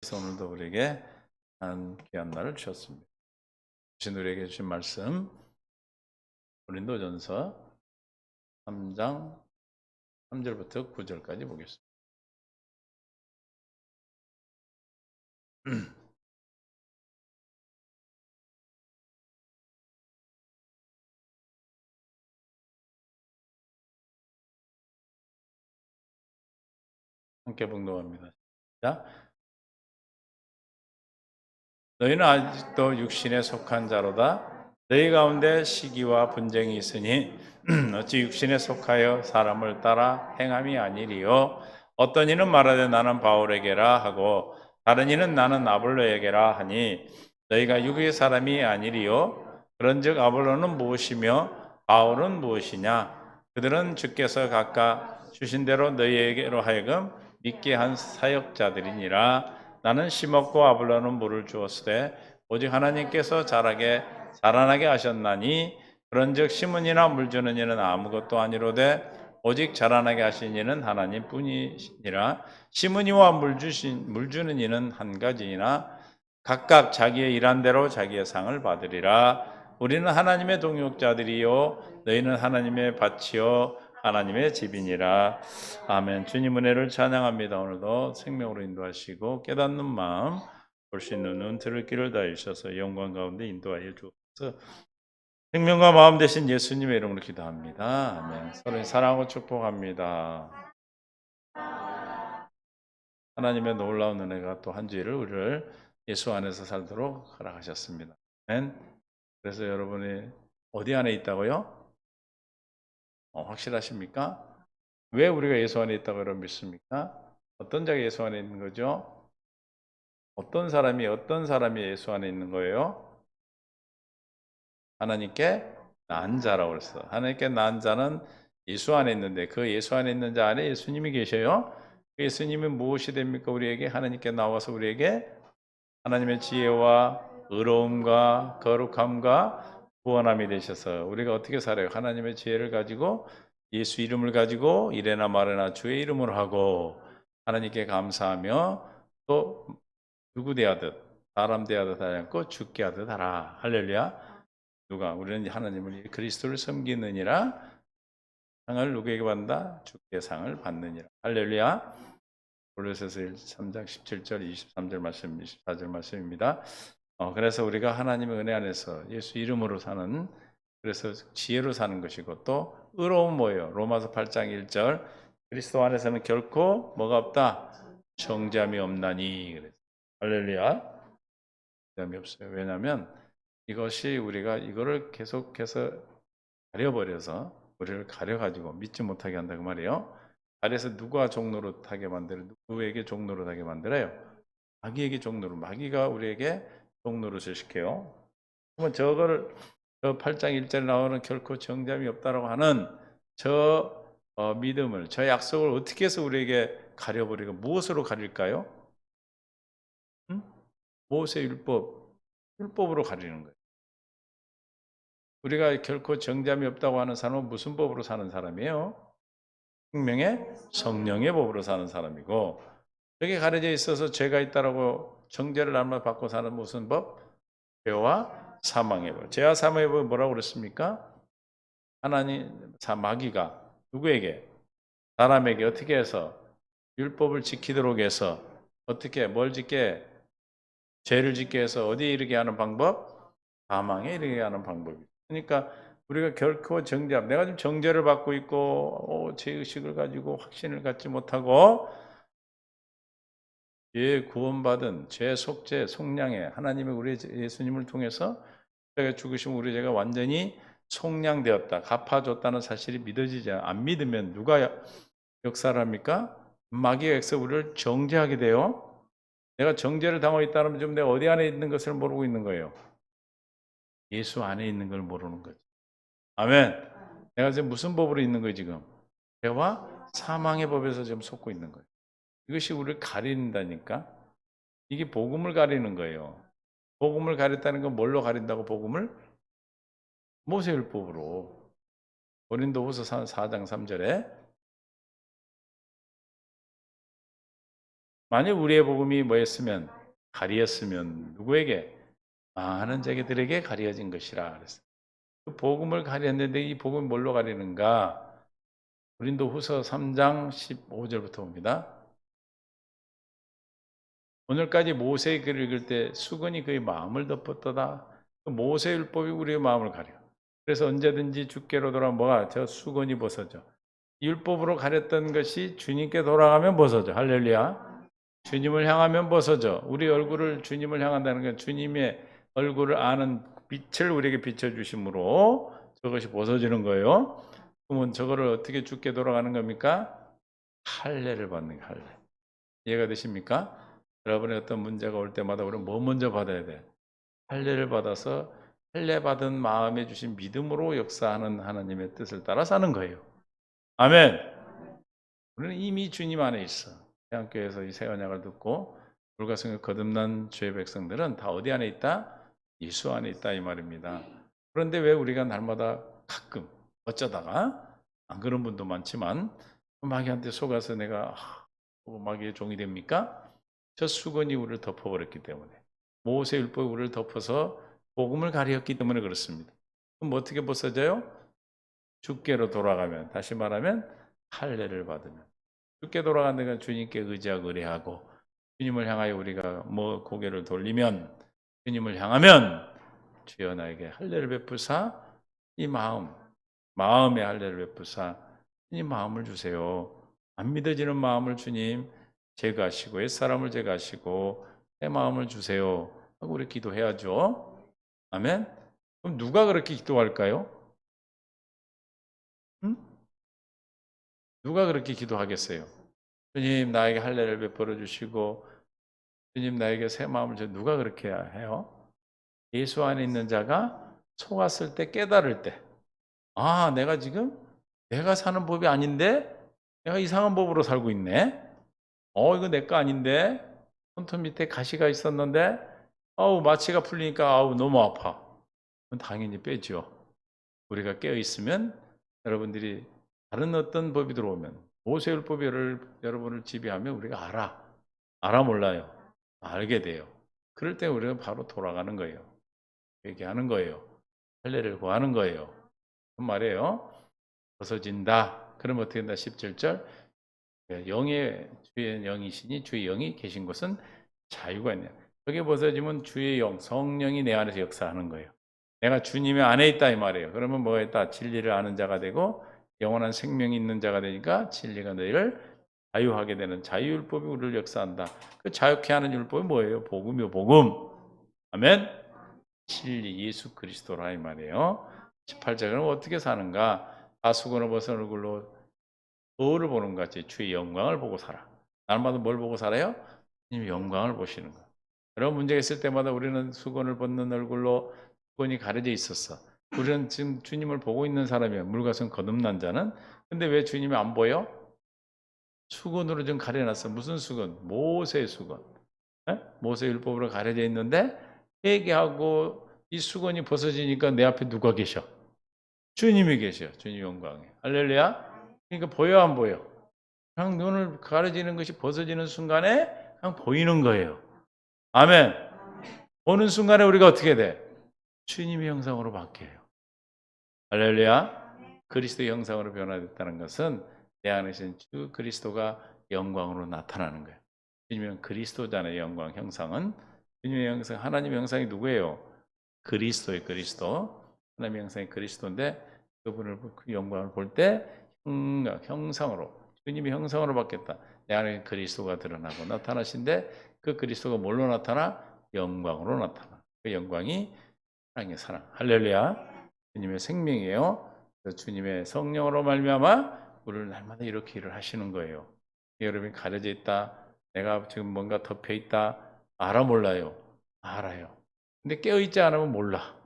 그래서 오늘도 우리에게 한 귀한 날을 주셨습니다. 주신 우리에게 주신 말씀 고린도전서 3장 3절부터 9절까지 보겠습니다. 함께 봉독합니다. 자, 너희는 아직도 육신에 속한 자로다. 너희 가운데 시기와 분쟁이 있으니 어찌 육신에 속하여 사람을 따라 행함이 아니리요. 어떤 이는 말하되 나는 바울에게라 하고 다른 이는 나는 아볼로에게라 하니 너희가 육의 사람이 아니리요. 그런즉 아볼로는 무엇이며 바울은 무엇이냐? 그들은 주께서 각각 주신 대로 너희에게로 하여금 믿게 한 사역자들이니라. 나는 심었고 아볼로는 물을 주었으되 오직 하나님께서 자라나게 하셨나니 그런즉 심은 이나 물 주는 이는 아무것도 아니로되 오직 자라나게 하신 이는 하나님 뿐이니라. 심은 이와 물 주는 이는 한 가지이나 각각 자기의 일한 대로 자기의 상을 받으리라. 우리는 하나님의 동역자들이요 너희는 하나님의 밭이요 하나님의 집이니라. 아멘. 주님 은혜를 찬양합니다. 오늘도 생명으로 인도하시고 깨닫는 마음, 볼 수 있는 눈, 들을 귀를 다해 주셔서 영광 가운데 인도하여 주옵소서. 생명과 마음 되신 예수님의 이름으로 기도합니다. 아멘. 서로 사랑하고 축복합니다. 하나님의 놀라운 은혜가 또 한 주일을 우리를 예수 안에서 살도록 허락하셨습니다. 아멘. 그래서 여러분이 어디 안에 있다고요? 확실하십니까? 왜 우리가 예수 안에 있다고 여러분 믿습니까? 어떤 자가 예수 안에 있는 거죠? 어떤 사람이 예수 안에 있는 거예요? 하나님께 난 자라고 그랬어. 하나님께 난 자는 예수 안에 있는데 그 예수 안에 있는 자 안에 예수님이 계셔요. 그 예수님이 무엇이 됩니까? 우리에게 하나님께 나와서 우리에게 하나님의 지혜와 의로움과 거룩함과 구원함이 되셔서 우리가 어떻게 살아요? 하나님의 지혜를 가지고 예수 이름을 가지고 이래나 말해나 주의 이름으로 하고 하나님께 감사하며 또 누구 대하듯 사람 대하듯 하지 않고 주께 하듯 하라. 할렐루야. 누가 우리는 하나님을 그리스도를 섬기느니라 상을 누구에게 받는다? 주께 상을 받느니라. 할렐루야. 골로새서 3장 17절 23절 말씀 24절 말씀입니다. 그래서 우리가 하나님의 은혜 안에서 예수 이름으로 사는 그래서 지혜로 사는 것이고 또 의로움 뭐예요? 로마서 8장 1절 그리스도 안에서는 결코 뭐가 없다? 정죄함이 없나니. 그래서 할렐루야. 정죄함이 없어요. 왜냐하면 이것이 우리가 이거를 계속해서 가려버려서 우리를 가려가지고 믿지 못하게 한다 그 말이에요. 가려서 누가 종로로 타게 만들어? 누구에게 종로로 타게 만들어요? 마귀에게 종로로. 마귀가 우리에게 종로릇을 시켜요. 그러면 저거를 저 8장 1절 나오는 결코 정잠이 없다라고 하는 저 믿음을 저 약속을 어떻게 해서 우리에게 가려버리고 무엇으로 가릴까요? 응? 모세 율법으로 가리는 거예요. 우리가 결코 정잠이 없다고 하는 사람은 무슨 법으로 사는 사람이에요? 생명의 성령의 법으로 사는 사람이고 여기 가려져 있어서 죄가 있다라고 정죄를 날마다 받고 사는 무슨 법? 죄와 사망의 법. 죄와 사망의 법은 뭐라고 그랬습니까? 하나님 마귀가 누구에게? 사람에게 어떻게 해서 율법을 지키도록 해서 어떻게 뭘 짓게? 죄를 짓게 해서 어디에 이르게 하는 방법? 사망에 이르게 하는 방법이죠. 그러니까 우리가 결코 내가 지금 정죄를 받고 있고 죄의식을 가지고 확신을 갖지 못하고 죄 구원받은 죄 속죄 속량에 하나님의 우리 예수님을 통해서 제가 죽으시면 우리 죄가 완전히 속량되었다 갚아줬다는 사실이 믿어지지 안 믿으면 누가 역사를 합니까? 마귀가 역사 우리를 정죄하게 돼요. 내가 정죄를 당하고 있다면 지금 내가 어디 안에 있는 것을 모르고 있는 거예요. 예수 안에 있는 걸 모르는 거죠. 아멘. 내가 지금 무슨 법으로 있는 거예요 지금? 죄와 사망의 법에서 지금 속고 있는 거예요. 이것이 우리를 가린다니까. 이게 복음을 가리는 거예요. 복음을 가렸다는 건 뭘로 가린다고 복음을? 모세율법으로. 고린도후서 4장 3절에 만약 우리의 복음이 뭐였으면 가리였으면 누구에게? 많은 자기들에게 가려진 것이라 그랬어요. 그 복음을 가렸는데 이 복음이 뭘로 가리는가? 고린도후서 3장 15절부터 봅니다. 오늘까지 모세의 글을 읽을 때 수건이 그의 마음을 덮었도다. 모세 율법이 우리의 마음을 가려. 그래서 언제든지 주께로 돌아오면 뭐가? 저 수건이 벗어져. 율법으로 가렸던 것이 주님께 돌아가면 벗어져. 할렐루야. 주님을 향하면 벗어져. 우리 얼굴을 주님을 향한다는 건 주님의 얼굴을 아는 빛을 우리에게 비춰주심으로 저것이 벗어지는 거예요. 그러면 저거를 어떻게 주께 돌아가는 겁니까? 할례를 받는 거예요. 할례. 이해가 되십니까? 여러분의 어떤 문제가 올 때마다 우리는 뭐 먼저 받아야 돼? 할례를 받아서 할례 받은 마음에 주신 믿음으로 역사하는 하나님의 뜻을 따라 사는 거예요. 아멘. 우리는 이미 주님 안에 있어. 대한교회에서 이 새 언약을 듣고 불가성에 거듭난 주의 백성들은 다 어디 안에 있다? 예수 안에 있다 이 말입니다. 그런데 왜 우리가 날마다 가끔 어쩌다가 안 그런 분도 많지만 마귀한테 속아서 내가 마귀의 종이 됩니까? 저 수건이 우리를 덮어버렸기 때문에 모세 율법이 우리를 덮어서 복음을 가리었기 때문에 그렇습니다. 그럼 어떻게 벗어져요? 주께로 돌아가면, 다시 말하면 할례를 받으면, 주께 돌아가는 건 주님께 의지하고 의뢰하고 주님을 향하여 우리가 뭐 고개를 돌리면, 주님을 향하면 주여 나에게 할례를 베푸사 이 마음의 할례를 베푸사 이 마음을 주세요. 안 믿어지는 마음을 주님 제거하시고 옛사람을 제거하시고 내 마음을 주세요 하고 우리 기도해야죠. 아멘. 그럼 누가 그렇게 기도할까요? 응? 누가 그렇게 기도하겠어요? 주님 나에게 할례를 베풀어 주시고 주님 나에게 새 마음을 줘. 누가 그렇게 해요? 예수 안에 있는 자가 속았을 때 깨달을 때, 아 내가 지금 내가 사는 법이 아닌데 내가 이상한 법으로 살고 있네. 이거 내 거 아닌데 손톱 밑에 가시가 있었는데 마취가 풀리니까 너무 아파. 그건 당연히 빼죠. 우리가 깨어 있으면 여러분들이 다른 어떤 법이 들어오면 모세율법이 여러분을 지배하면 우리가 알아 몰라요. 알게 돼요. 그럴 때 우리가 바로 돌아가는 거예요. 얘기하는 거예요. 할례를 구하는 거예요. 그 말이에요. 벗어진다. 그럼 어떻게 된다? 17절. 영의 주의 영이시니 주의 영이 계신 곳은 자유가 있네요. 여기 벗어지면 주의 영, 성령이 내 안에서 역사하는 거예요. 내가 주님의 안에 있다 이 말이에요. 그러면 뭐가 있다? 진리를 아는 자가 되고 영원한 생명이 있는 자가 되니까 진리가 너희를 자유하게 되는 자유율법이 우리를 역사한다. 그 자유케 하는 율법이 뭐예요? 복음이요, 복음. 아멘. 진리 예수 그리스도라 이 말이에요. 18절은 어떻게 사는가? 하수건을 벗은 얼굴로 거울을 보는 것 같이 주의 영광을 보고 살아. 날마다 뭘 보고 살아요? 주님의 영광을 보시는 거. 여러 문제가 있을 때마다 우리는 수건을 벗는 얼굴로 수건이 가려져 있었어. 우리는 지금 주님을 보고 있는 사람이야. 물과선 거듭난 자는. 근데 왜 주님이 안 보여? 수건으로 좀 가려놨어. 무슨 수건? 모세의 수건. 모세 율법으로 가려져 있는데 회개하고 이 수건이 벗어지니까 내 앞에 누가 계셔? 주님이 계셔. 주님 영광에. 할렐루야. 그러니까 보여 안 보여? 그냥 눈을 가려지는 것이 벗어지는 순간에 그냥 보이는 거예요. 아멘. 보는 순간에 우리가 어떻게 돼? 주님의 형상으로 바뀌어요. 할렐루야. 그리스도의 형상으로 변화됐다는 것은 내 안에 있는 주 그리스도가 영광으로 나타나는 거예요. 주님은 그리스도잖아요. 영광 형상은. 주님의 형상, 하나님의 형상이 누구예요? 그리스도의 그리스도. 하나님의 형상이 그리스도인데 그분을 그 영광을 볼 때 형상으로 주님의 형상으로 바뀌었다. 내 안에 그리스도가 드러나고 나타나신데 그 그리스도가 뭘로 나타나? 영광으로 나타나. 그 영광이 사랑의 사랑. 할렐루야. 주님의 생명이에요. 그래서 주님의 성령으로 말미암아 우리를 날마다 이렇게 일을 하시는 거예요. 여러분이 가려져 있다. 내가 지금 뭔가 덮여 있다. 알아 몰라요? 알아요. 근데 깨어 있지 않으면 몰라.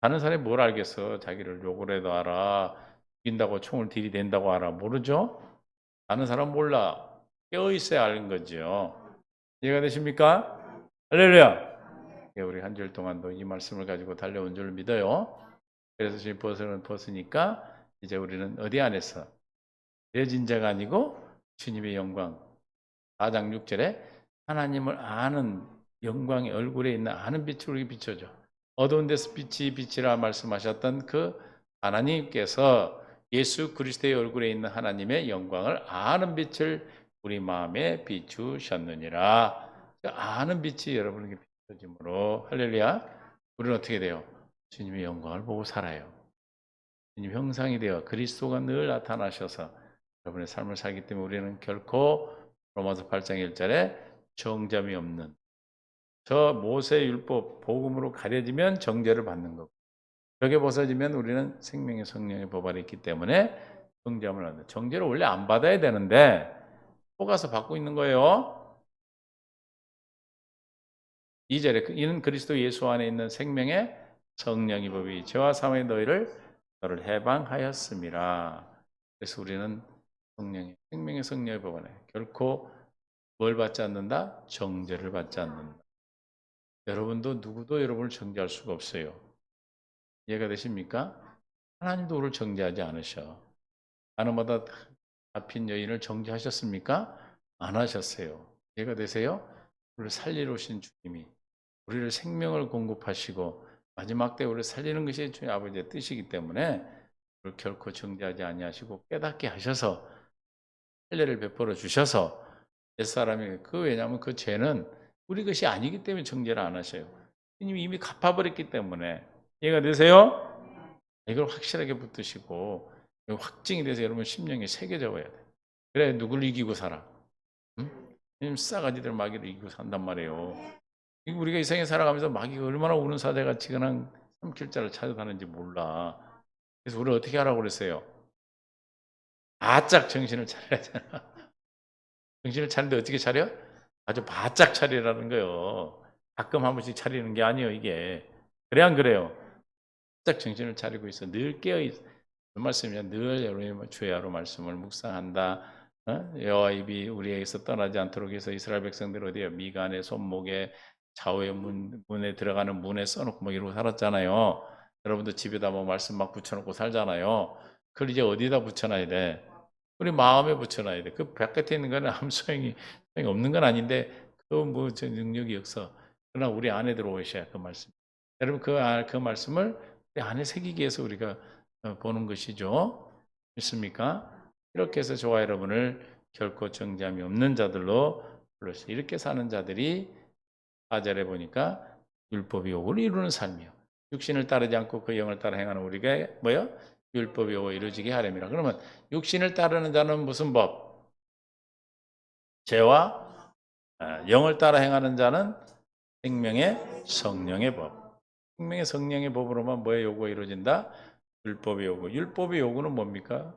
다른 사람이 뭘 알겠어? 자기를 욕을 해도 알아. 죽인다고 총을 들이댄다고 알아. 모르죠? 다른 사람 몰라. 깨어 있어야 아는 거죠. 이해가 되십니까? 할렐루야. 우리 한 주일 동안도 이 말씀을 가지고 달려온 줄 믿어요. 그래서 지금 벗으니까 이제 우리는 어디 안에서 되어진 자가 아니고 주님의 영광 4장 6절에 하나님을 아는 영광의 얼굴에 있는 아는 빛을 우리에게 비춰줘. 어두운 데서 빛이 빛이라 말씀하셨던 그 하나님께서 예수 그리스도의 얼굴에 있는 하나님의 영광을 아는 빛을 우리 마음에 비추셨느니라. 그 아는 빛이 여러분에게 비춰짐으로 할렐루야. 우리는 어떻게 돼요? 주님의 영광을 보고 살아요. 주님 형상이 되어 그리스도가 늘 나타나셔서 여러분의 삶을 살기 때문에 우리는 결코 로마서 8장 1절에 정점이 없는 저 모세 율법 복음으로 가려지면 정죄를 받는 거고 벽에 벗어지면 우리는 생명의 성령의 법 아래 있기 때문에 정죄함을 받는다. 정죄를 원래 안 받아야 되는데 속아서 받고 있는 거예요. 2절에 이는 그리스도 예수 안에 있는 생명의 성령의 법이 죄와 사망의 너를 해방하였습니다. 그래서 우리는 생명의 성령의 법 안에 결코 뭘 받지 않는다? 정죄를 받지 않는다. 여러분도 누구도 여러분을 정죄할 수가 없어요. 이해가 되십니까? 하나님도 우리를 정죄하지 않으셔. 하나마다 잡힌 여인을 정죄하셨습니까? 안 하셨어요. 이해가 되세요? 우리를 살리러 오신 주님이 우리를 생명을 공급하시고 마지막 때 우리를 살리는 것이 주님 아버지의 뜻이기 때문에 우리를 결코 정죄하지 아니하시고 깨닫게 하셔서 할례를 베풀어 주셔서 옛사람이 왜냐하면 그 죄는 우리 것이 아니기 때문에 정죄를 안 하셔요. 주님이 이미 갚아버렸기 때문에. 이해가 되세요? 이걸 확실하게 붙드시고 확증이 돼서 여러분 심령에 새겨져야 돼. 그래 누구를 이기고 살아? 응? 싸가지들 마귀를 이기고 산단 말이에요. 우리가 이 세상에 살아가면서 마귀가 얼마나 우는 사자같이 그냥 삼킬 자를 찾아다니는지 몰라. 그래서 우리를 어떻게 하라고 그랬어요? 바짝 정신을 차려야 되나? 정신을 차리는데 어떻게 차려? 아주 바짝 차리라는 거예요. 가끔 한 번씩 차리는 게 아니에요, 이게. 그래, 안 그래요? 바짝 정신을 차리고 있어. 늘 깨어있어. 그 말씀이야. 늘 여러분의 주야로 말씀을 묵상한다. 여호와 입이 우리에게서 떠나지 않도록 해서 이스라엘 백성들 어디에 미간에 손목에 좌우의 문에 들어가는 문에 써놓고 뭐 이러고 살았잖아요. 여러분도 집에다 뭐 말씀 막 붙여놓고 살잖아요. 그걸 이제 어디다 붙여놔야 돼? 우리 마음에 붙여놔야 돼. 그 바깥에 있는 거는 아무 소용이 없는 건 아닌데 그 뭐 저 능력이 없어. 그러나 우리 안에 들어오셔야 그 말씀. 여러분 그 말씀을 우리 안에 새기기 위해서 우리가 보는 것이죠. 있습니까? 이렇게 해서 저와 여러분을 결코 정죄함이 없는 자들로 불렀어요. 이렇게 사는 자들이 4절에 보니까 율법의 요구를 이루는 삶이요. 육신을 따르지 않고 그 영을 따라 행하는 우리가 뭐요? 율법의 요구 이루어지게 하렵니다. 그러면 육신을 따르는 자는 무슨 법? 죄와 영을 따라 행하는 자는 생명의 성령의 법. 생명의 성령의 법으로만 뭐의 요구가 이루어진다? 율법의 요구. 율법의 요구는 뭡니까?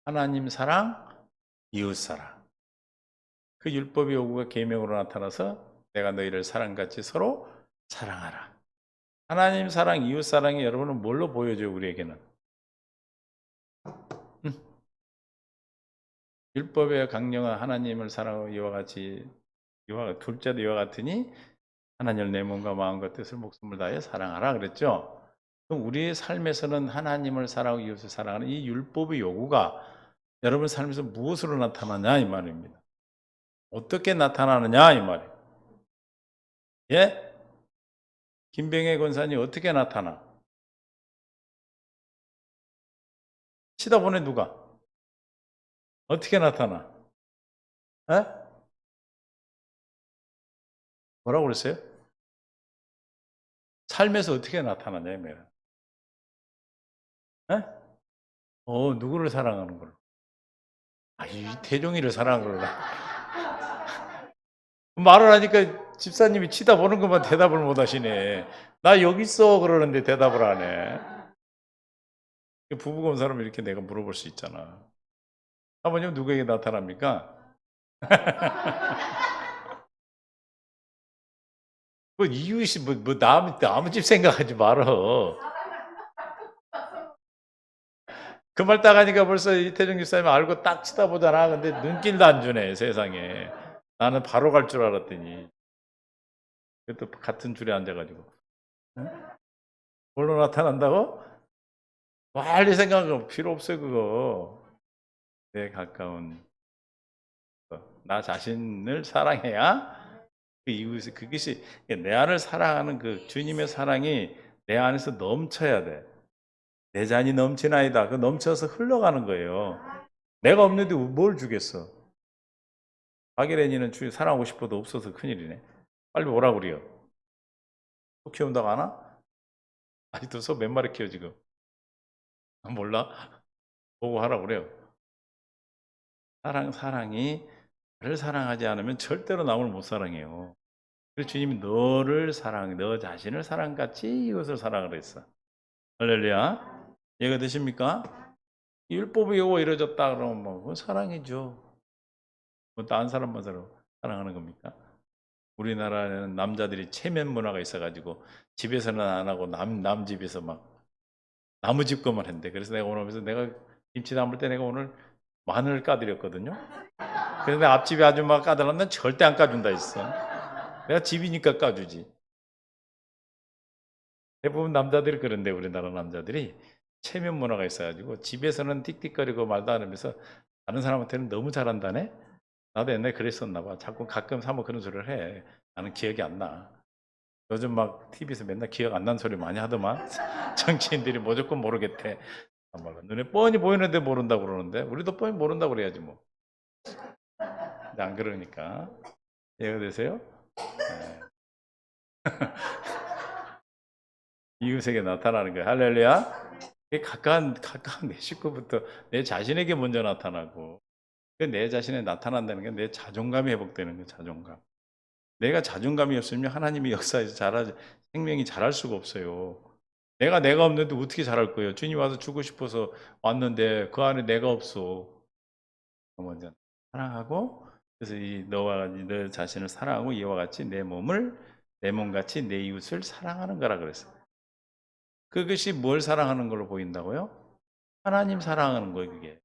하나님 사랑, 이웃 사랑. 그 율법의 요구가 계명으로 나타나서 내가 너희를 사랑같이 서로 사랑하라. 하나님 사랑, 이웃 사랑이 여러분은 뭘로 보여줘요, 우리에게는? 율법의 강령은 하나님을 사랑하고 이와 같이 둘째도 이와 같으니 하나님을 내 몸과 마음과 뜻을 목숨을 다해 사랑하라 그랬죠. 그럼 우리의 삶에서는 하나님을 사랑하고 이웃을 사랑하는 이 율법의 요구가 여러분 삶에서 무엇으로 나타나냐 이 말입니다. 어떻게 나타나느냐 이 말이에요. 예? 김병혜 권사님 어떻게 나타나? 치다 보내 누가? 어떻게 나타나? 에? 뭐라고 그랬어요? 삶에서 어떻게 나타나냐 이 말이에요. 에? 누구를 사랑하는 걸로? 이 태종이를 사랑하는 걸로. 말을 하니까 집사님이 치다 보는 것만 대답을 못 하시네. 나 여기 있어 그러는데 대답을 안 해. 부부가 온 사람은 이렇게 내가 물어볼 수 있잖아. 아버님 누구에게 나타납니까? 뭐 이웃이 남의 집 생각하지 말어. 그 말 딱 하니까 벌써 이태정 집사님 알고 딱 치다보잖아. 근데 눈길도 안 주네 세상에. 나는 바로 갈 줄 알았더니 또 같은 줄에 앉아가지고 뭘로 나타난다고? 빨리 생각하고 필요 없어요 그거. 내 가까운 나 자신을 사랑해야 그 이웃을 그것이 내 안을 사랑하는 그 주님의 사랑이 내 안에서 넘쳐야 돼. 내 잔이 넘치나이다. 그 넘쳐서 흘러가는 거예요. 내가 없는데 뭘 주겠어? 박예린이는 주님 사랑하고 싶어도 없어서 큰일이네. 빨리 오라고 그래요. 소 키운다고 하나? 아직도 소 몇 마리 키워 지금? 몰라? 보고 하라고 그래요. 사랑이 나를 사랑하지 않으면 절대로 남을 못 사랑해요. 그래서 주님이 너를 사랑, 너 자신을 사랑같이 이것을 사랑을 했어. 할렐루야. 이해가 되십니까? 율법이 요거 이루어졌다 그러면 뭐 그건 사랑이죠. 뭐 다른 사람만 사랑하는 겁니까? 우리나라에는 남자들이 체면 문화가 있어가지고 집에서는 안 하고 남 집에서 막 나무 짚고만 했는데 그래서 내가 오늘 오면서 내가 김치 담을 때 내가 오늘 마늘을 까드렸거든요. 그래서 내 앞집에 아줌마가 까달라면 난 절대 안 까준다 했어. 내가 집이니까 까주지. 대부분 남자들이 그런데 우리나라 남자들이 체면 문화가 있어가지고 집에서는 틱틱거리고 말도 안 하면서 다른 사람한테는 너무 잘한다네? 나도 옛날에 그랬었나 봐. 자꾸 가끔 사모 그런 소리를 해. 나는 기억이 안 나. 요즘 막 TV에서 맨날 기억 안 난 소리 많이 하더만. 정치인들이 무조건 모르겠대. 정말로. 눈에 뻔히 보이는데 모른다고 그러는데 우리도 뻔히 모른다고 그래야지 뭐. 근데 안 그러니까. 이해가 되세요? 네. 이웃에게 나타나는 거예요. 할렐루야. 가까운 내 식구부터 내 자신에게 먼저 나타나고 내 자신에 나타난다는 게 내 자존감이 회복되는 거예요. 자존감. 내가 자존감이 없으면 하나님의 역사에서 생명이 자랄 수가 없어요. 내가 없는데 어떻게 자랄 거예요? 주님 와서 주고 싶어서 왔는데 그 안에 내가 없어. 먼저 사랑하고 그래서 너 자신을 사랑하고 이와 같이 내 몸같이 내 이웃을 사랑하는 거라 그랬어요. 그것이 뭘 사랑하는 걸로 보인다고요? 하나님 사랑하는 거예요, 그게.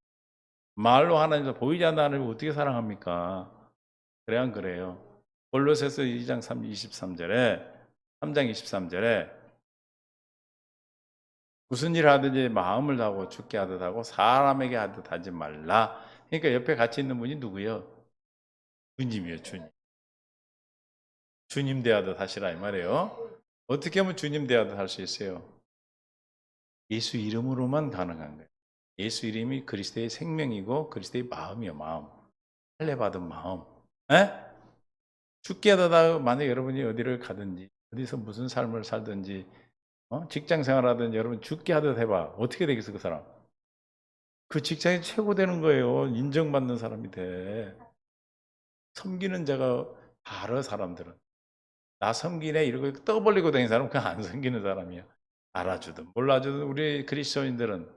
말로 하나님도 보이지 않는 하나님을 어떻게 사랑합니까? 그래 안 그래요? 골로새서 2장 23절에 3장 23절에 무슨 일 하든지 마음을 다하고 죽게 하듯 하고 사람에게 하듯 하지 말라. 그러니까 옆에 같이 있는 분이 누구예요? 주님이에요, 주님. 주님 대하듯 하시라 이 말이에요. 어떻게 하면 주님 대하듯 할 수 있어요? 예수 이름으로만 가능한 거예요. 예수 이름이 그리스도의 생명이고 그리스도의 마음이요, 마음. 할례 받은 마음. 에? 죽게 하다 만약 여러분이 어디를 가든지 어디서 무슨 삶을 살든지 직장 생활하든 여러분 죽게 하듯 해봐. 어떻게 되겠어 그 사람? 그 직장이 최고 되는 거예요. 인정받는 사람이 돼. 섬기는 자가 알아 사람들은. 나 섬기네 이러고 떠벌리고 다니는 사람은 그냥 안 섬기는 사람이야. 알아주든 몰라주든 우리 그리스도인들은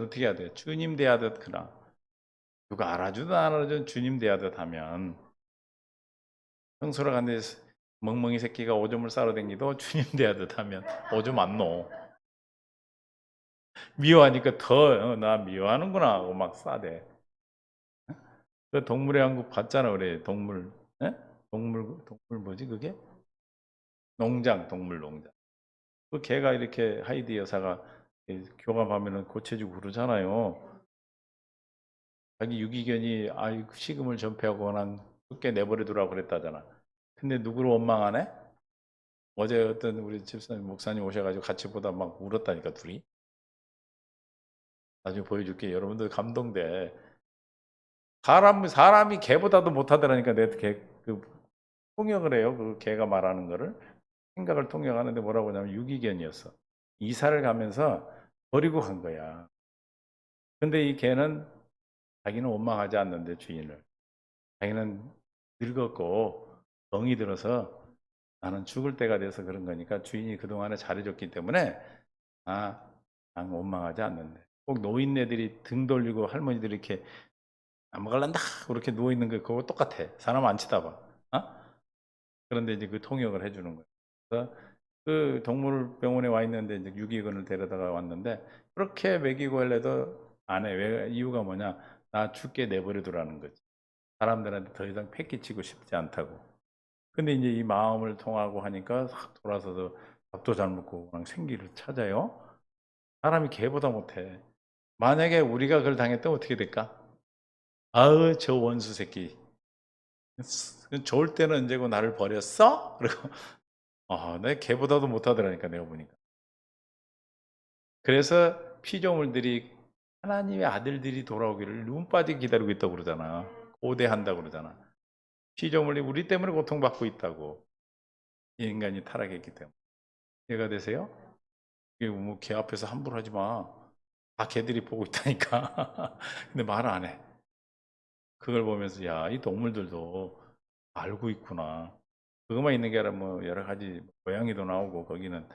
어떻게 해야 돼? 주님 대하듯 그나 누가 알아주든 안 알아주든 주님 대하듯 하면 평소로 간데 멍멍이 새끼가 오줌을 싸러 댕기도 주님 대하듯 하면 오줌 안 놓어. 미워하니까 더 나 미워하는구나 하고 막 싸대. 그 동물의 왕국 봤잖아 그래 동물. 에? 동물 뭐지 그게? 동물 농장. 그 개가 이렇게 하이디 여사가 교감하면은 고쳐지고 그러잖아요. 자기 유기견이 식음을 전폐하고 그냥 죽게 내버려 두라고 그랬다잖아. 근데 누구를 원망하네? 어제 어떤 우리 집사님 목사님 오셔가지고 같이 보다 막 울었다니까 둘이. 나중에 보여줄게. 여러분들 감동돼. 사람이 개보다도 못하더라니까 그 통역을 해요. 그 개가 말하는 거를 생각을 통역하는데 뭐라고 하냐면 유기견이었어. 이사를 가면서 버리고 간 거야. 근데 이 개는 자기는 원망하지 않는데 주인을. 자기는 늙었고 병이 들어서 나는 죽을 때가 돼서 그런 거니까 주인이 그동안에 잘해줬기 때문에 난 원망하지 않는데 꼭 노인네들이 등 돌리고 할머니들이 이렇게 안 먹을란다 그렇게 누워있는 거 그거 똑같아. 사람 안 치다봐. 그런데 이제 그 통역을 해주는 거예요. 그래서 그 동물병원에 와 있는데 이제 유기견을 데려다가 왔는데 그렇게 먹이고 할래도 안 해. 왜? 이유가 뭐냐? 나 죽게 내버려 두라는 거지. 사람들한테 더 이상 패기치고 싶지 않다고. 근데 이제 이 마음을 통하고 하니까 확 돌아서서 밥도 잘 먹고 그냥 생기를 찾아요. 사람이 개보다 못해. 만약에 우리가 그걸 당했다면 어떻게 될까? 아우 저 원수 새끼. 좋을 때는 언제고 나를 버렸어? 그리고 내 걔보다도 못하더라니까 내가 보니까. 그래서 피조물들이 하나님의 아들들이 돌아오기를 눈 빠지게 기다리고 있다고 그러잖아. 고대한다고 그러잖아. 피조물이 우리 때문에 고통받고 있다고. 이 인간이 타락했기 때문에. 이해가 되세요? 이게 뭐걔 앞에서 함부로 하지 마. 다 걔들이 보고 있다니까. 근데 말 안 해. 그걸 보면서 야, 이 동물들도 알고 있구나. 그것만 있는 게 아니라 뭐 여러 가지 고양이도 나오고 거기는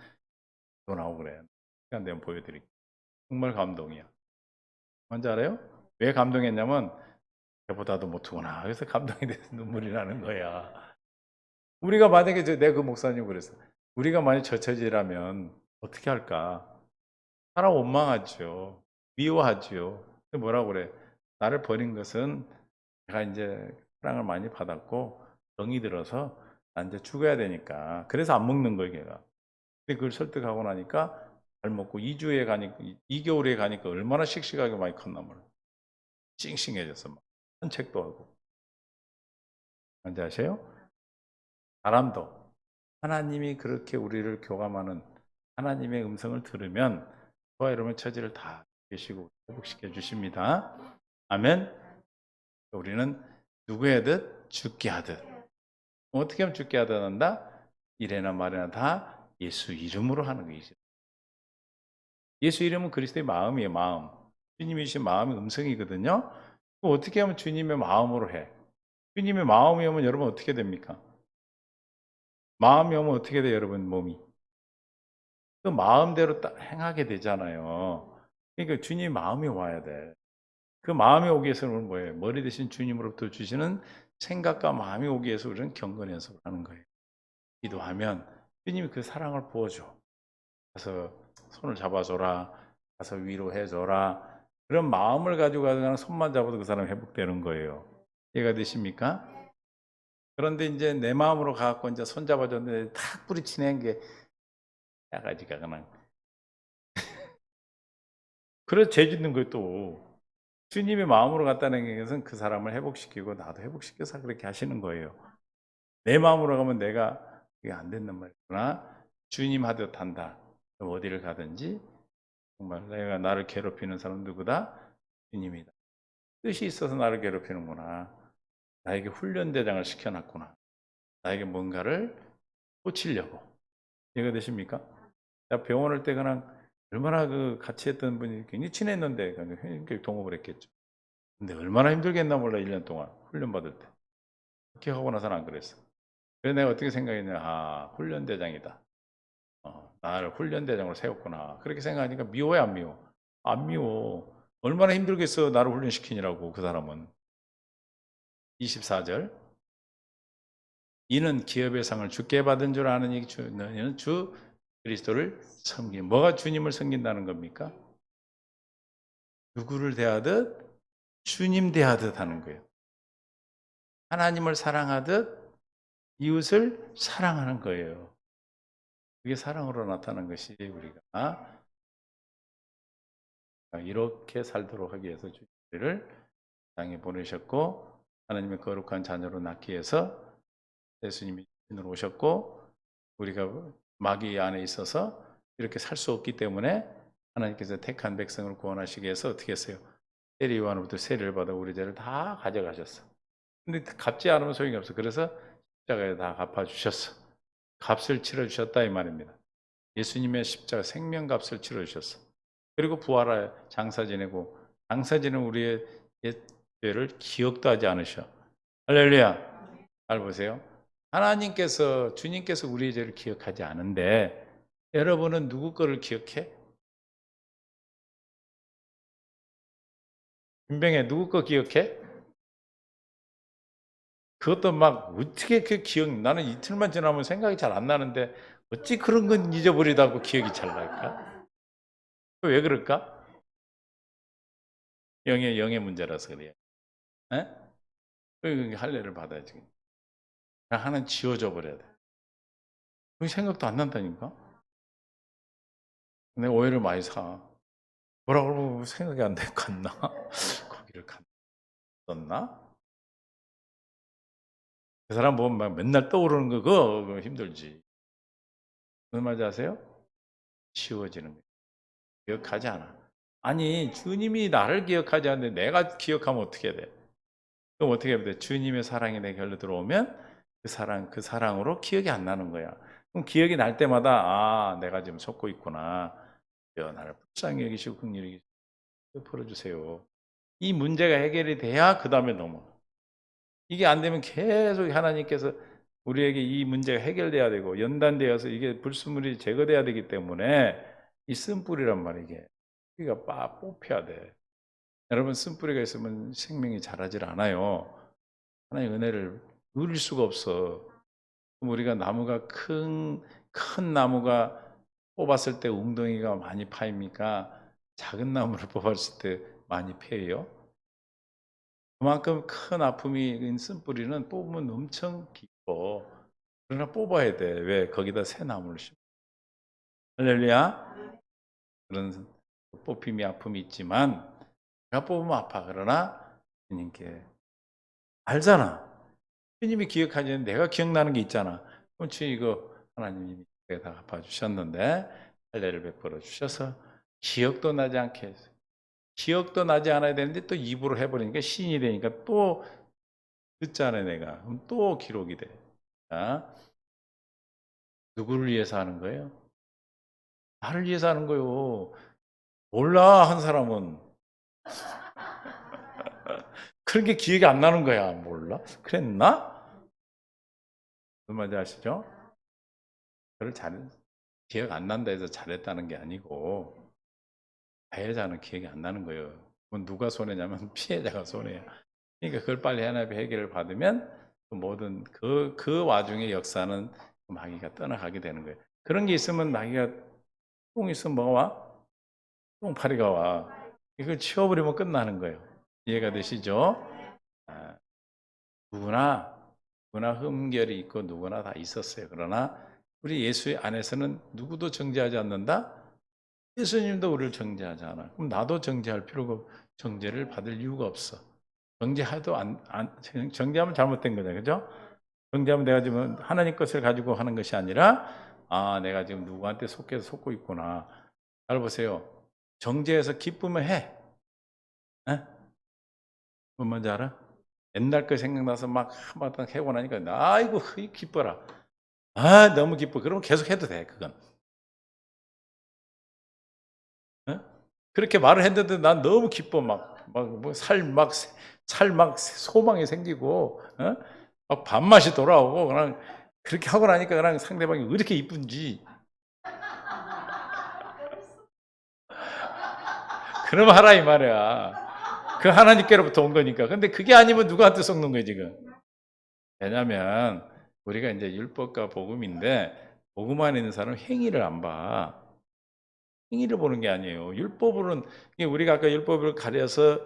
또 나오고 그래. 시간 되면 보여드릴게요. 정말 감동이야. 뭔지 알아요? 왜 감동했냐면 걔보다도 못하구나. 그래서 감동이 돼서 눈물이 나는 거야. 우리가 만약에 내가 그 목사님 그랬어. 우리가 만약 저 처지라면 어떻게 할까? 사람 원망하죠. 미워하죠. 근데 뭐라고 그래? 나를 버린 것은 내가 이제 사랑을 많이 받았고 정이 들어서 난 이제 죽어야 되니까. 그래서 안 먹는 거예요, 걔가. 근데 그걸 설득하고 나니까 잘 먹고 2주에 가니까 2개월에 가니까 얼마나 씩씩하게 많이 컸나 몰라. 싱싱해졌어. 막. 산책도 하고. 뭔지 아세요? 사람도 하나님이 그렇게 우리를 교감하는 하나님의 음성을 들으면 저와 여러분의 처지를 다 계시고 회복시켜 주십니다. 아멘. 우리는 누구 하듯 죽게 하듯 어떻게 하면 죽게 하듯 한다? 이래나 말이나 다 예수 이름으로 하는 거죠. 예수 이름은 그리스도의 마음이에요. 마음. 주님이신 마음의 음성이거든요. 그럼 어떻게 하면 주님의 마음으로 해? 주님의 마음이 오면 여러분 어떻게 됩니까? 마음이 오면 어떻게 돼요, 여러분 몸이? 그 마음대로 딱 행하게 되잖아요. 그러니까 주님 마음이 와야 돼. 그 마음이 오기 위해서는 뭐예요? 머리 대신 주님으로부터 주시는 생각과 마음이 오기 위해서 우리는 경건 연습을 하는 거예요. 기도하면 주님이 그 사랑을 부어줘. 가서 손을 잡아줘라. 가서 위로해줘라. 그런 마음을 가지고 가서 그냥 손만 잡아도 그 사람이 회복되는 거예요. 이해가 되십니까? 그런데 이제 내 마음으로 가갖고 이제 손 잡아줬는데 탁 뿌리치는 게 야가지가 그냥. 그래서 죄 짓는 거예요 또. 주님의 마음으로 갔다는 것은 그 사람을 회복시키고 나도 회복시켜서 그렇게 하시는 거예요. 내 마음으로 가면 내가 그게 안 된단 말이구나. 주님 하듯 한다. 그럼 어디를 가든지 정말 내가 나를 괴롭히는 사람 누구다? 주님이다. 뜻이 있어서 나를 괴롭히는구나. 나에게 훈련대장을 시켜놨구나. 나에게 뭔가를 꽂히려고. 이해가 되십니까? 나 병원 올 때 그냥 얼마나 그 같이 했던 분이 굉장히 친했는데 그냥 동업을 했겠죠. 근데 얼마나 힘들겠나 몰라 1년 동안 훈련 받을 때. 그렇게 하고 나서는 안 그랬어. 그래서 내가 어떻게 생각했냐. 훈련대장이다. 나를 훈련대장으로 세웠구나. 그렇게 생각하니까 미워해 안 미워? 안 미워. 얼마나 힘들겠어 나를 훈련시키느라고 그 사람은. 24절 이는 기업의 상을 주께 받은 줄 아는 이 너희는 주 그리스도를 섬긴. 뭐가 주님을 섬긴다는 겁니까? 누구를 대하듯 주님 대하듯 하는 거예요. 하나님을 사랑하듯 이웃을 사랑하는 거예요. 그게 사랑으로 나타난 것이 우리가 이렇게 살도록 하기 위해서 주님을 땅에 보내셨고 하나님의 거룩한 자녀로 낳기 위해서 예수님이 신으로 오셨고 우리가 마귀 안에 있어서 이렇게 살 수 없기 때문에 하나님께서 택한 백성을 구원하시기 위해서 어떻게 했어요? 세리 요한으로부터 세례를 받아 우리 죄를 다 가져가셨어. 근데 갚지 않으면 소용이 없어. 그래서 십자가에 다 갚아주셨어. 값을 치러주셨다 이 말입니다. 예수님의 십자가 생명값을 치러주셨어. 그리고 부활하여 장사 지내고 장사 지는 우리의 옛 죄를 기억도 하지 않으셔. 할렐루야. 잘 보세요. 하나님께서 주님께서 우리의 죄를 기억하지 않은데 여러분은 누구 거를 기억해? 김병혜 누구 거 기억해? 그것도 막 어떻게 그 기억 나는 이틀만 지나면 생각이 잘 안 나는데 어찌 그런 건 잊어버리다고 기억이 잘 날까? 왜 그럴까? 영의 문제라서 그래요. 에? 그러니까 할례를 받아야지. 그냥 하나는 지워져 버려야 돼. 그 생각도 안 난다니까? 내가 오해를 많이 사. 뭐라 그러면 생각이 안 돼. 갔나? 거기를 갔었나? 그 사람 보면 막 맨날 떠오르는 거 그거 힘들지. 무슨 말인지 아세요? 쉬워지는 거예요. 기억하지 않아. 아니 주님이 나를 기억하지 않는데 내가 기억하면 어떻게 돼? 그럼 어떻게 해야 돼? 주님의 사랑이 내 곁으로 들어오면 그 사랑으로 기억이 안 나는 거야. 그럼 기억이 날 때마다 아 내가 지금 속고 있구나. 나를 불쌍히 여기시고 긍휼히 여기시고 풀어주세요. 이 문제가 해결이 돼야 그 다음에 넘어. 이게 안 되면 계속 하나님께서 우리에게 이 문제가 해결돼야 되고 연단되어서 이게 불순물이 제거돼야 되기 때문에 이 쓴뿌리란 말이야 이게. 뿌리가 빡 뽑혀야 돼. 여러분 쓴뿌리가 있으면 생명이 자라질 않아요. 하나님의 은혜를 누릴 수가 없어. 그럼 우리가 나무가 큰 나무가 뽑았을 때 웅덩이가 많이 파입니까? 작은 나무를 뽑았을 때 많이 패요? 그만큼 큰 아픔이 있는 쓴뿌리는 뽑으면 엄청 깊어. 그러나 뽑아야 돼. 왜? 거기다 새 나무를 심어. 할렐루야. 그런 뽑힘이 아픔이 있지만 내가 뽑으면 아파. 그러나 주님께 알잖아. 주님이 기억하지 않는 내가 기억나는 게 있잖아. 그럼 주 이거 하나님이 내가 다 갚아주셨는데 할례를 베풀어 주셔서 기억도 나지 않게 했어요. 기억도 나지 않아야 되는데 또 입으로 해버리니까 신이 되니까 또 듣잖아요 내가. 그럼 또 기록이 돼. 자, 누구를 위해서 하는 거예요? 나를 위해서 하는 거요. 몰라 한 사람은. 그런 게 기억이 안 나는 거야. 몰라? 그랬나? 무슨 말인지 아시죠? 그걸 기억 안 난다 해서 잘했다는 게 아니고 가해자는 기억이 안 나는 거예요. 그건 누가 손해냐면 피해자가 손해야. 그러니까 그걸 빨리 하나님의 해결을 받으면 모든 그 와중에 역사는 마귀가 떠나가게 되는 거예요. 그런 게 있으면 마귀가 똥 있으면 뭐가 와? 똥파리가 와. 이걸 치워버리면 끝나는 거예요. 이해가 되시죠? 아, 누구나 흠결이 있고 누구나 다 있었어요. 그러나 우리 예수 안에서는 누구도 정죄하지 않는다? 예수님도 우리를 정죄하지 않아. 그럼 나도 정죄할 필요가 정죄를 받을 이유가 없어. 정죄해도 정죄하면 잘못된 거죠. 그죠? 정죄하면 내가 지금 하나님 것을 가지고 하는 것이 아니라 아, 내가 지금 누구한테 속해서 속고 있구나. 잘 보세요. 정죄해서 기쁘면 해. 에? 뭔 말인지 알아? 옛날 거 생각나서 막 한바탕 해고 나니까 아이고 기뻐라. 아 너무 기뻐. 그러면 계속 해도 돼 그건. 에? 그렇게 말을 했는데 난 너무 기뻐 살 막 소망이 생기고 막 밥맛이 돌아오고 그냥 그렇게 하고 나니까 그냥 상대방이 왜 이렇게 이쁜지 그럼 하라 이 말이야. 그 하나님께로부터 온 거니까. 근데 그게 아니면 누구한테 속는 거야 지금. 왜냐면 우리가 이제 율법과 복음인데 복음 안에 있는 사람은 행위를 안 봐. 행위를 보는 게 아니에요. 율법으로는 우리가 아까 율법을 가려서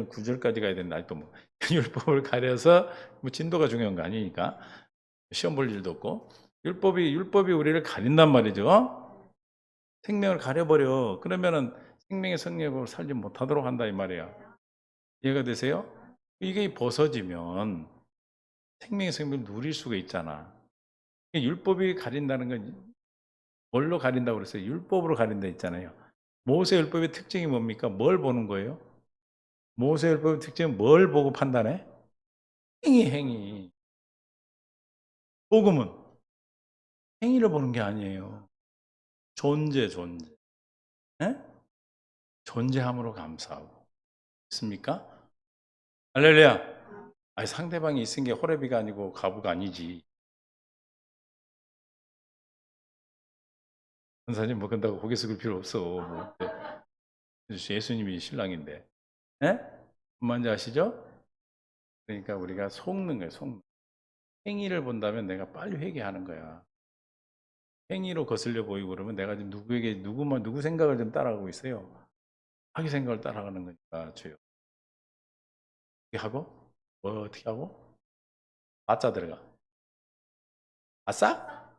구절까지 가야 된다. 또 뭐 율법을 가려서 뭐 진도가 중요한 거 아니니까 시험 볼 일도 없고 율법이 우리를 가린단 말이죠. 생명을 가려버려. 그러면은 생명의 성령으로 살지 못하도록 한다 이 말이야. 이해가 되세요? 이게 벗어지면 생명의 성령을 누릴 수가 있잖아. 율법이 가린다는 건 뭘로 가린다고 그랬어요? 율법으로 가린다 했잖아요. 모세율법의 특징이 뭡니까? 뭘 보는 거예요? 모세율법의 특징은 뭘 보고 판단해? 행위. 복음은 행위를 보는 게 아니에요. 존재. 예? 존재함으로 감사하고. 있습니까? 할렐루야. 아니, 상대방이 있은 게 호레비가 아니고 가부가 아니지. 선사님 뭐 근다고 고개 숙일 필요 없어. 뭐, 예수님이 신랑인데. 예? 뭔지 아시죠? 그러니까 우리가 속는 거예요. 속는. 행위를 본다면 내가 빨리 회개하는 거야. 행위로 거슬려 보이고 그러면 내가 지금 누구 생각을 좀 따라가고 있어요. 자기 생각을 따라가는 거니까 주요. 어떻게 하고? 뭐 어떻게 하고? 바짝 들어가. 아싸?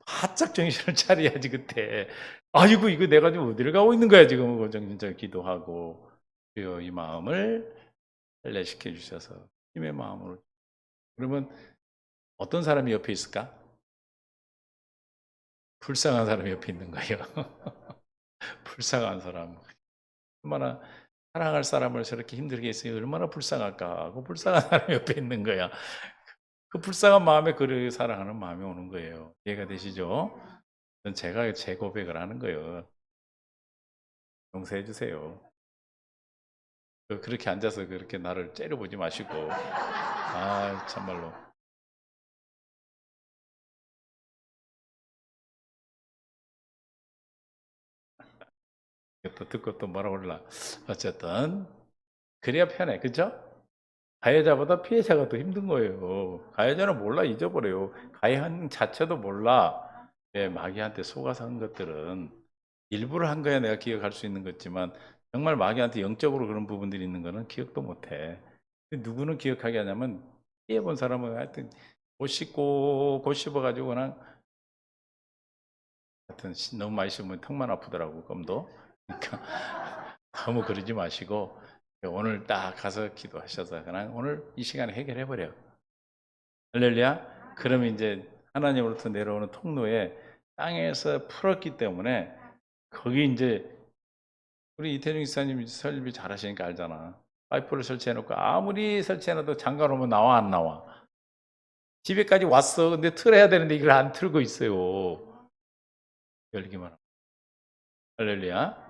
바짝 정신을 차려야지 그때. 아이고 이거 내가 지금 어디를 가고 있는 거야 지금 정신적 기도하고 주여 이 마음을 할례시켜 주셔서 힘의 마음으로. 그러면 어떤 사람이 옆에 있을까? 불쌍한 사람이 옆에 있는 거예요. 불쌍한 사람. 얼마나 사랑할 사람을 저렇게 힘들게 했으니 얼마나 불쌍할까. 그 불쌍한 사람이 옆에 있는 거야. 그 불쌍한 마음에 그를 사랑하는 마음이 오는 거예요. 이해가 되시죠? 제가 제 고백을 하는 거예요. 용서해 주세요. 그렇게 앉아서 그렇게 나를 째려보지 마시고. 아, 참말로. 또 듣고 또 뭐라 그러려. 어쨌든 그래야 편해. 그죠? 가해자보다 피해자가 더 힘든 거예요. 가해자는 몰라, 잊어버려요. 가해한 자체도 몰라. 예, 마귀한테 속아서 한 것들은 일부러 한 거야 내가 기억할 수 있는 거지만 정말 마귀한테 영적으로 그런 부분들이 있는 거는 기억도 못해. 누구는 기억하게 하냐면 피해본 사람은 하여튼 못 씹고 못 씹어가지고 그냥 하여튼 너무 많이 씹으면 턱만 아프더라고, 껌도. 그러니까 너무 그러지 마시고 오늘 딱 가서 기도하셔서 그냥 오늘 이 시간에 해결해 버려. 할렐루야. 그러면 이제 하나님으로부터 내려오는 통로에 땅에서 풀었기 때문에 거기 이제 우리 이태중 기사님 설비 잘하시니까 알잖아. 파이프를 설치해 놓고 아무리 설치해 놔도 잠가 놓으면 나와 안 나와. 집에까지 왔어. 근데 틀어야 되는데 이걸 안 틀고 있어요. 열기만 하고. 할렐루야.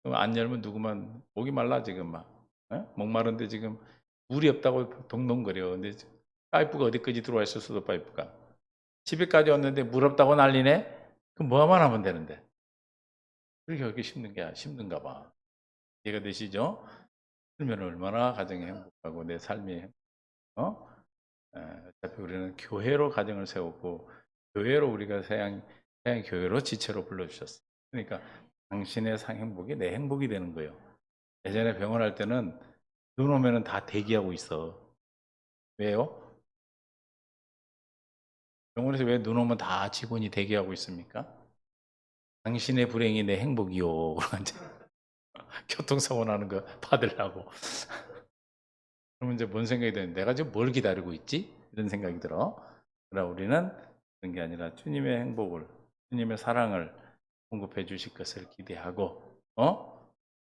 그럼 안 열면 누구만 목이 말라 지금 막. 어? 목마른데 지금 물이 없다고 동동거려. 근데 파이프가 어디까지 들어와 있었어도 파이프가. 집에까지 왔는데 물 없다고 난리네? 그럼 뭐만 하면 되는데. 그렇게 힘든가 봐. 이해가 되시죠? 그러면 얼마나 가정이 행복하고 내 삶이 어? 어차피 우리는 교회로 가정을 세우고 교회로 우리가 세양 교회로 지체로 불러주셨어. 그러니까 당신의 행복이 내 행복이 되는 거예요. 예전에 병원 할 때는 눈 오면은 다 대기하고 있어. 왜요? 병원에서 왜 눈 오면 다 직원이 대기하고 있습니까? 당신의 불행이 내 행복이요. 교통사고 나는 거 받으려고. 그러면 이제 뭔 생각이 드는 내가 지금 뭘 기다리고 있지? 이런 생각이 들어. 그러나 우리는 그런 게 아니라 주님의 행복을, 주님의 사랑을 공급해 주실 것을 기대하고,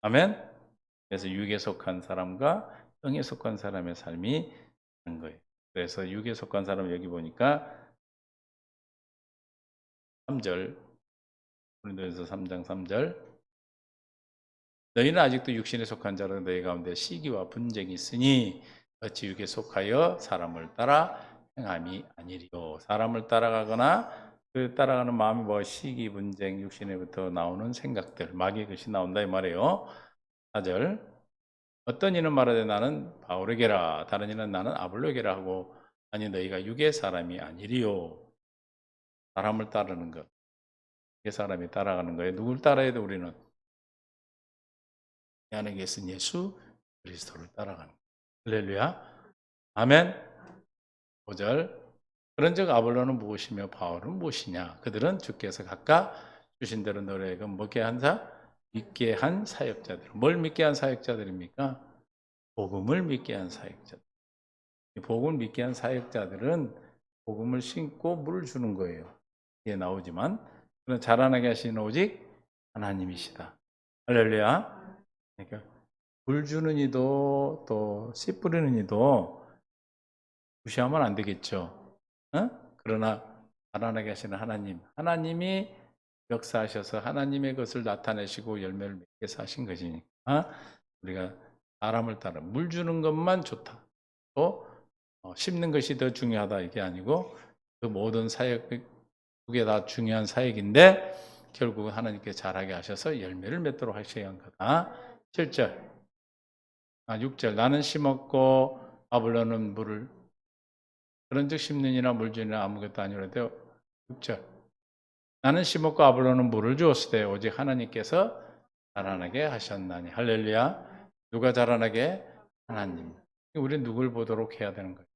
아멘? 그래서 육에 속한 사람과 영에 속한 사람의 삶이 한 거예요. 그래서 육에 속한 사람 여기 보니까 3절, 고린도전서 3장 3절. 너희는 아직도 육신에 속한 자로 너희 가운데 시기와 분쟁이 있으니 어찌 육에 속하여 사람을 따라 행함이 아니리요. 사람을 따라가거나 그 따라가는 마음이 뭐 시기, 분쟁, 육신에부터 나오는 생각들, 마귀의 것이 나온다 이 말이에요. 4절. 어떤 이는 말하되 나는 바울에게라 다른 이는 나는 아볼로에게라 하고 아니 너희가 육의 사람이 아니리요. 사람을 따르는 것. 육의 사람이 따라가는 거예요. 누굴 따라야 돼 우리는? 내 안에 계신 예수 그리스도를 따라가는 거예요. 할렐루야. 아멘. 5절. 그런즉 아볼로는 무엇이며 바울은 무엇이냐? 그들은 주께서 각각 주신 대로 너희에게 먹게 한 자, 믿게 한 사역자들. 뭘 믿게 한 사역자들입니까? 복음을 믿게 한 사역자들. 복음을 믿게 한 사역자들은 복음을 심고 물을 주는 거예요. 이게 나오지만 그런 자라나게 하시는 오직 하나님이시다. 할렐루야. 그러니까 물 주는 이도 또 씨 뿌리는 이도 무시하면 안 되겠죠. 그러나 자라나게 하시는 하나님, 하나님이 역사하셔서 하나님의 것을 나타내시고 열매를 맺게 해서 하신 것이니까 우리가 사람을 따라 물 주는 것만 좋다. 또 심는 것이 더 중요하다 이게 아니고 그 모든 사역 두 개 다 중요한 사역인데 결국은 하나님께 잘하게 하셔서 열매를 맺도록 하셔야 한 거다. 7절, 6절 나는 심었고 아볼로는 물을 그런즉 심는이나 물주니나 아무것도 아니라도 6절 나는 심었고 아볼로는 물을 주었으되 오직 하나님께서 자라나게 하셨나니 할렐루야. 누가 자라나게? 하나님. 우리는 누굴 보도록 해야 되는 거예요.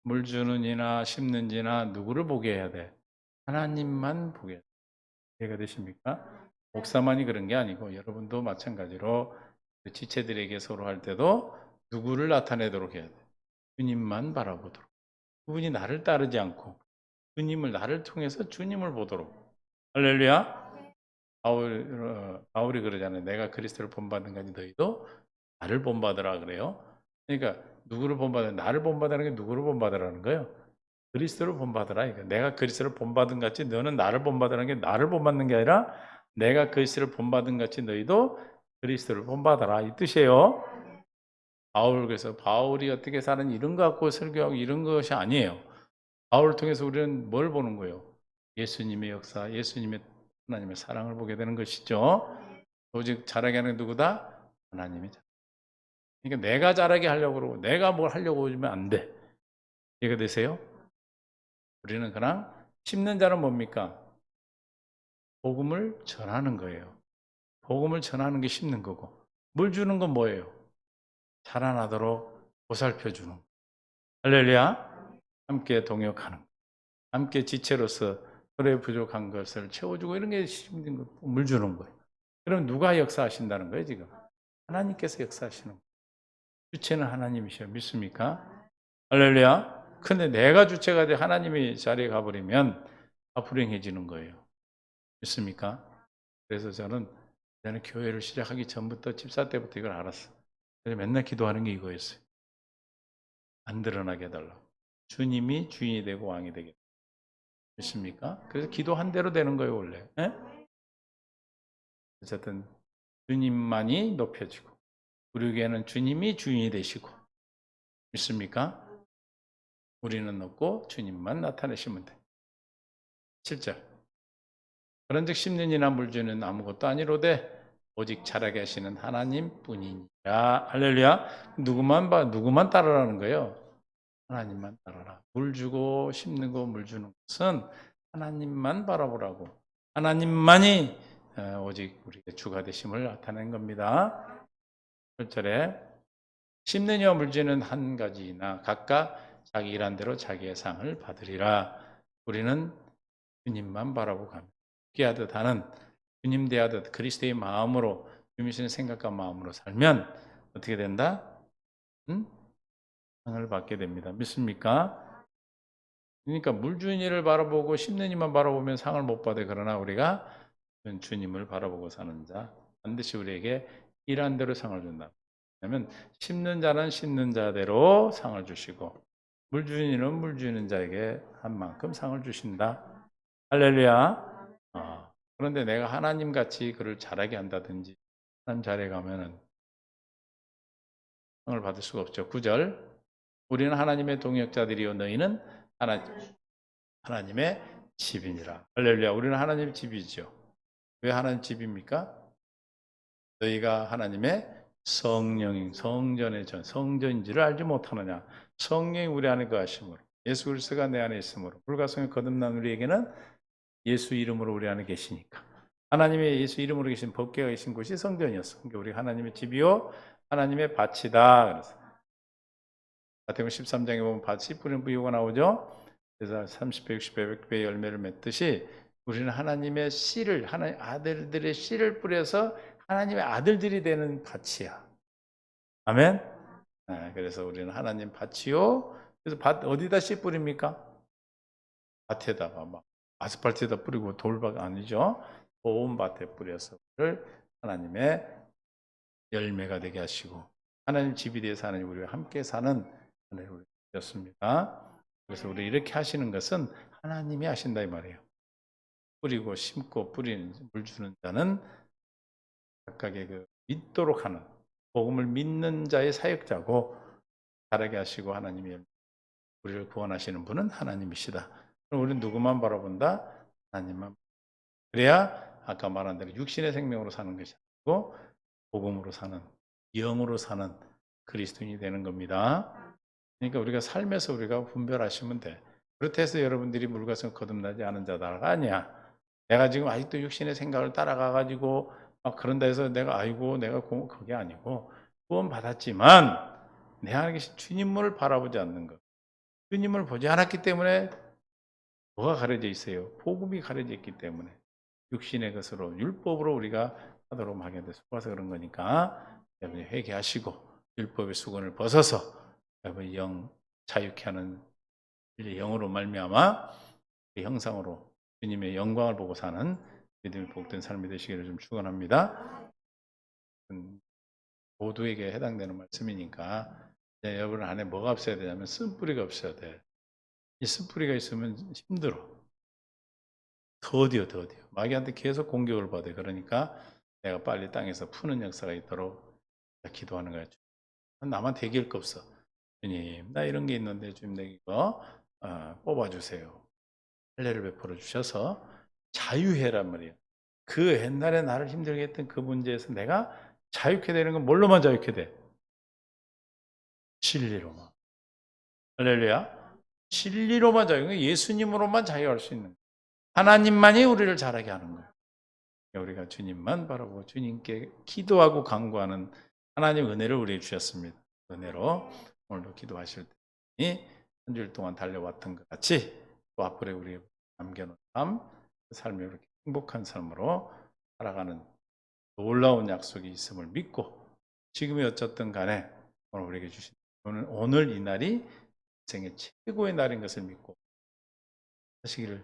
물 주는 이나 심는 이나 누구를 보게 해야 돼? 하나님만 보게 해야 돼. 이해가 되십니까? 목사만이 그런 게 아니고 여러분도 마찬가지로 지체들에게 서로 할 때도 누구를 나타내도록 해야 돼? 주님만 바라보도록. 그분이 나를 따르지 않고 주님을 나를 통해서 주님을 보도록. 할렐루야. 바울이 그러잖아요. 내가 그리스도를 본받은 거니 너희도 나를 본받으라 그래요. 그러니까 누구를 본받으라? 나를 본받으라는 게 누구를 본받으라는 거예요? 그리스도를 본받으라. 그러니까 내가 그리스도를 본받은 같이 너는 나를 본받으라는 게 나를 본받는 게 아니라 내가 그리스도를 본받은 같이 너희도 그리스도를 본받아라 이 뜻이에요. 그래서 바울이 어떻게 사는 이런 거 갖고 설교하고 이런 것이 아니에요. 바울을 통해서 우리는 뭘 보는 거예요? 예수님의 역사, 예수님의 하나님의 사랑을 보게 되는 것이죠. 오직 잘하게 하는 게 누구다? 하나님이. 그러니까 내가 잘하게 하려고 그러고 내가 뭘 하려고 하면 안 돼. 이해가 되세요? 우리는 그냥 심는 자는 뭡니까? 복음을 전하는 거예요. 복음을 전하는 게 심는 거고 물 주는 건 뭐예요? 자라나도록 보살펴 주는 거. 할렐루야. 함께 동역하는 거. 함께 지체로서 서로의 부족한 것을 채워주고 이런 게 힘든 거, 물 주는 거예요. 그럼 누가 역사하신다는 거예요, 지금? 하나님께서 역사하시는 거예요. 주체는 하나님이셔. 믿습니까? 할렐루야. 근데 내가 주체가 돼 하나님이 자리에 가버리면 다 불행해지는 거예요. 믿습니까? 그래서 저는 교회를 시작하기 전부터 집사 때부터 이걸 알았어. 그래서 맨날 기도하는 게 이거였어요. 안 드러나게 해달라고. 주님이 주인이 되고 왕이 되게. 믿습니까? 그래서 기도한 대로 되는 거예요, 원래. 에? 어쨌든 주님만이 높여지고 우리에게는 주님이 주인이 되시고. 믿습니까? 우리는 없고 주님만 나타내시면 돼. 7절. 그런즉 심는이나 물주는 아무것도 아니로되 오직 자라게 하시는 하나님 뿐이니라. 할렐루야. 누구만 따르라는 거예요? 하나님만 따라라. 물 주고 심는 거 물 주는 것은 하나님만 바라보라고. 하나님만이 오직 우리의 주가 되심을 나타낸 겁니다. 8절에 심는 이와 물주는 한 가지나 각각 자기 일한 대로 자기의 상을 받으리라. 우리는 주님만 바라보고 갑니다. 하듯 하는 주님 대하듯 그리스도의 마음으로 주님의 생각과 마음으로 살면 어떻게 된다? 상을 받게 됩니다. 믿습니까? 그러니까 물주인 이를 바라보고 심는 이만 바라보면 상을 못 받아. 그러나 우리가 주님을 바라보고 사는 자 반드시 우리에게 일한 대로 상을 준다. 왜냐하면 심는 자는 심는 자대로 상을 주시고 물주인 이는 물주는 자에게 한 만큼 상을 주신다. 할렐루야. 그런데 내가 하나님 같이 그를 잘하게 한다든지 하나님 자리에 가면은 상을 받을 수가 없죠. 9절. 우리는 하나님의 동역자들이요 너희는 하나님의 집이니라. 할렐루야. 우리는 하나님의 집이죠. 왜 하나님 집입니까? 너희가 하나님의 성전의 성전인지를 알지 못하느냐. 성령이 우리 안에 거하심으로 예수 그리스도가 내 안에 있으므로 불가성에 거듭난 우리에게는 예수 이름으로 우리 안에 계시니까 하나님의 예수 이름으로 계신 법궤가 계신 곳이 성전이었어. 그러니까 우리 하나님의 집이요 하나님의 밭이다. 그래서 마태복음 13장에 보면 밭이 뿌린 부유가 나오죠. 그래서 30배, 60배, 100배 열매를 맺듯이 우리는 하나님의 씨를 하나님 아들들의 씨를 뿌려서 하나님의 아들들이 되는 밭이야. 아멘. 그래서 우리는 하나님 밭이요. 그래서 밭 어디다 씨 뿌립니까? 밭에다가 막 아스팔트에다 뿌리고 돌밭 아니죠. 온 밭에 뿌려서 하나님의 열매가 되게 하시고 하나님 집이 되어서 하나님 우리와 함께 사는 하나님이었습니다. 그래서 우리 이렇게 하시는 것은 하나님이 하신다 이 말이에요. 뿌리고 심고 뿌리는 물 주는 자는 각각의 그 믿도록 하는 복음을 믿는 자의 사역자고 자라게 하시고 하나님이 우리를 구원하시는 분은 하나님이시다. 그럼 우리는 누구만 바라본다? 하나님만. 그래야 아까 말한 대로 육신의 생명으로 사는 것이 아니고 복음으로 사는 영으로 사는 그리스도인이 되는 겁니다. 그러니까 우리가 삶에서 우리가 분별하시면 돼. 그렇다 해서 여러분들이 물과성 거듭나지 않은 자다가 아니야. 내가 지금 아직도 육신의 생각을 따라가가지고 막 그런다 해서 내가 그게 아니고 구원 받았지만 내 안에 계신 주님을 바라보지 않는 것. 주님을 보지 않았기 때문에 뭐가 가려져 있어요? 복음이 가려져 있기 때문에 육신의 것으로 율법으로 우리가 하도록 하게 돼 속아서 그런 거니까 여러분이 회개하시고 율법의 수건을 벗어서 영 자유케 하는 영으로 말미암아 그 형상으로 주님의 영광을 보고 사는 믿음의 복된 삶이 되시기를 좀 축원합니다. 모두에게 해당되는 말씀이니까 여러분 안에 뭐가 없어야 되냐면 쓴뿌리가 없어야 돼. 이 쓴뿌리가 있으면 힘들어. 더디어. 마귀한테 계속 공격을 받아. 그러니까 내가 빨리 땅에서 푸는 역사가 있도록 기도하는 거야. 나만 대기할 거 없어. 주님, 나 이런 게 있는데 주님 내게 이거 뽑아주세요. 할례를 베풀어 주셔서 자유해란 말이에요. 그 옛날에 나를 힘들게 했던 그 문제에서 내가 자유케 되는 건 뭘로만 자유케 돼? 진리로만. 할렐루야. 진리로만 자유. 예수님으로만 자유할 수 있는 거예요. 하나님만이 우리를 자라게 하는 거예요. 우리가 주님만 바라보고 주님께 기도하고 간구하는 하나님 은혜를 우리에게 주셨습니다. 은혜로 오늘도 기도하실 때니 한 주일 동안 달려왔던 것 같이 또 앞으로 우리 남겨놓은 삶이 이렇게 행복한 삶으로 살아가는 놀라운 약속이 있음을 믿고 지금이 어쨌든 간에 오늘 우리에게 주신 오늘 이 날이 인생의 최고의 날인 것을 믿고 하시기를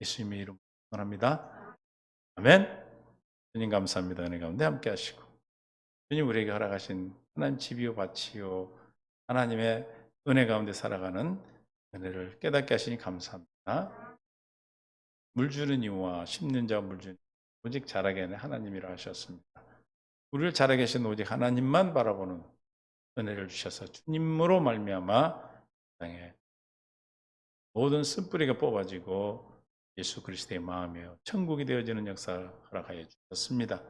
예수님의 이름으로 축원합니다. 아멘. 주님 감사합니다. 은혜 가운데 함께 하시고 주님 우리에게 허락하신 하나님 집이요 밭이요 하나님의 은혜 가운데 살아가는 은혜를 깨닫게 하시니 감사합니다. 물주는 이와 심는 자와 물주는 오직 자라게 하는 하나님이라 하셨습니다. 우리를 자라게 하신 오직 하나님만 바라보는 은혜를 주셔서 주님으로 말미암아 땅에 모든 쓴뿌리가 뽑아지고 예수 그리스도의 마음이요 천국이 되어지는 역사를 허락하여 주셨습니다.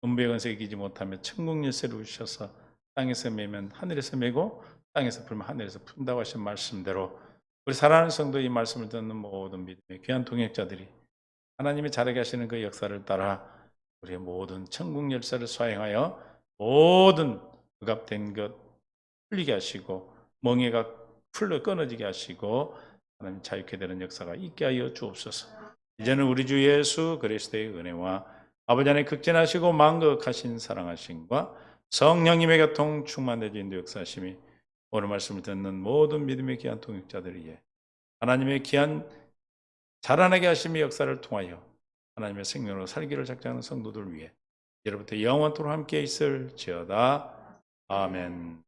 은부의 권세에 이기지 못하며 천국 열쇠를 주셔서 땅에서 매면 하늘에서 매고 땅에서 풀면 하늘에서 푼다고 하신 말씀대로 우리 사랑하는 성도 이 말씀을 듣는 모든 믿음의 귀한 동역자들이 하나님이 자라게 하시는 그 역사를 따라 우리의 모든 천국 열쇠를 수행하여 모든 억압된 것 풀리게 하시고 멍에가 풀려 끊어지게 하시고 하나님 자유케 되는 역사가 있게 하여 주옵소서. 이제는 우리 주 예수 그리스도의 은혜와 아버지 안에 극진하시고 만극하신 사랑하심과 성령님의 교통 충만되지 인도 역사하심이 오늘 말씀을 듣는 모든 믿음의 귀한 동역자들에게 하나님의 귀한 자라나게 하심의 역사를 통하여 하나님의 생명으로 살기를 작정하는 성도들 위해 여러분부터 영원토록 함께 있을지어다. 아멘.